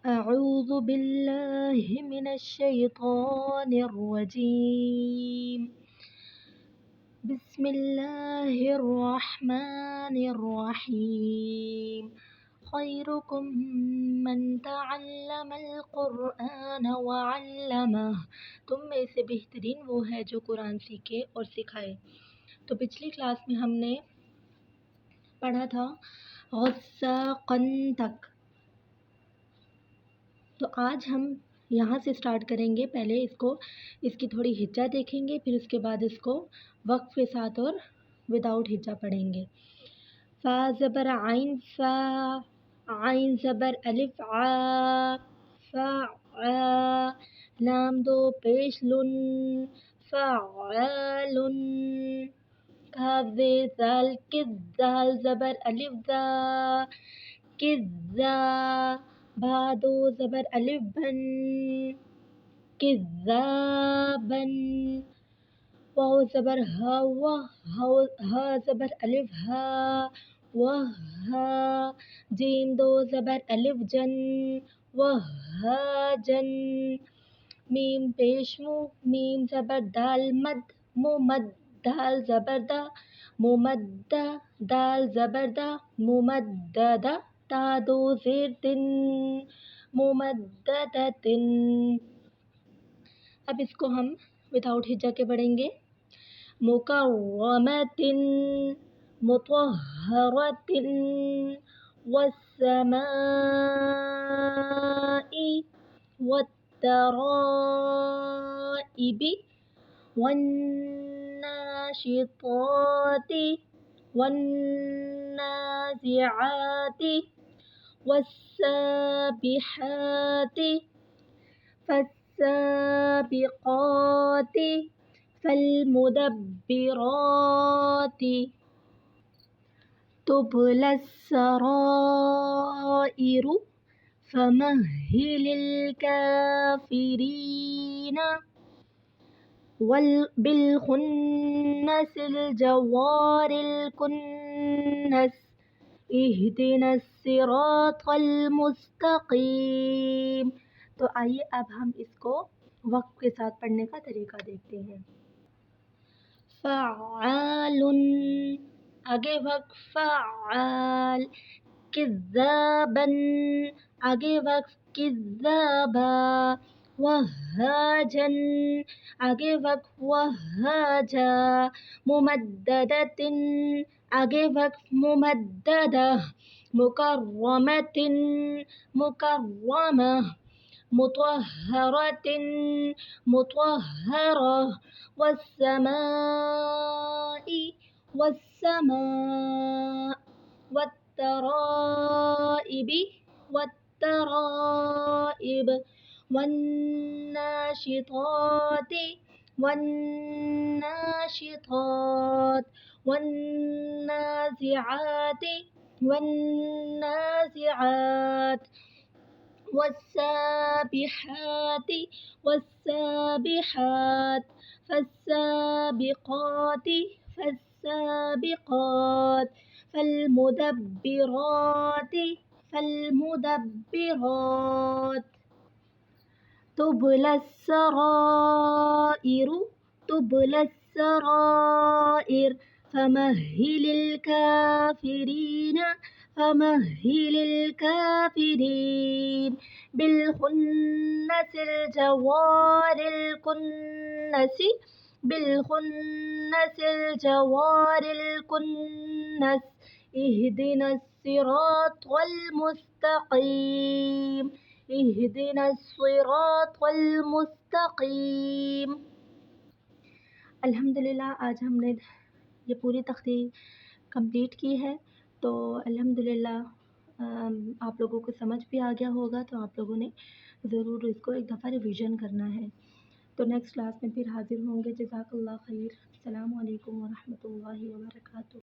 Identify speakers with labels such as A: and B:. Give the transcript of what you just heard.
A: أعوذ بالله من الشيطان الرجيم بسم الله الرحمن الرحيم خيركم من تعلم القرآن وعلمه تم میں سے بہترین وہ ہے جو قرآن سیکھے اور سکھائے۔ تو پچھلی کلاس میں ہم نے پڑھا تھا غساقاً تک، تو آج ہم یہاں سے سٹارٹ کریں گے۔ پہلے اس کی تھوڑی ہجا دیکھیں گے، پھر اس کے بعد اس کو وقف کے ساتھ اور وداؤٹ ہجا پڑھیں گے۔ فا زبر عین فا، عین زبر الف ع، فا ع، لام دو پیش لن، فعال، کاف زیر زال کذ، زال زبر الف زا، کذا، با دو زبر الف بن، کذابن، واو زبر ہا واہ، ہا زبر الف ہا، وہا، جیم دو زبر الف جن، وہاجن، میم پیش مو، میم زبر دال مد، ممد، دال زبر دا، ممدہ، دال زبر دا، ممددہ، تا دو زیر تن، ممددتن۔ اب اس کو ہم وداؤٹ ہجا کے پڑھیں گے۔ مکرمتن، مطہرتن، والسماء، والترائب، والناشطات، والنازعات، والسابحات، فالسابقات، فالمدبرات، تبلى السرائر، فمهل الكافرين بالخنس الجوار الكنس، اهدنا الصراط المستقیم۔ تو آئیے اب ہم اس کو وقف کے ساتھ پڑھنے کا طریقہ دیکھتے ہیں۔ فعال، آگے وقف فعال، کذابن، آگے وقف کذابا، وہاجن، آگے وقف وہاجا، ممددتن، آگے وقف ممددہ، مکرمتن، مکرمہ، مطہرتن، مطہرہ، والسماء، والسماء، والترائب، والترائب، والناشطات، والناشطات، والنازعات، والنازعات، والسابحات، والسابحات، فالسابقات، فالسابقات، فالمدبرات، فالمدبرات، تبلى السرائر، تبلى السرائر، فمهل الكافرين، فمهل الكافرين بالخنس الجوار الكنس، بالخنس الجوار الكنس، اهدنا الصراط المستقيم، اهدنا الصراط المستقيم۔ الحمدللہ آج ہم نے یہ پوری تقریر کمپلیٹ کی ہے، تو الحمدللہ آپ لوگوں کو سمجھ بھی آ گیا ہوگا، تو آپ لوگوں نے ضرور اس کو ایک دفعہ ریویژن کرنا ہے۔ تو نیکسٹ کلاس میں پھر حاضر ہوں گے۔ جزاک اللہ خیر۔ السلام علیکم ورحمۃ اللہ وبرکاتہ۔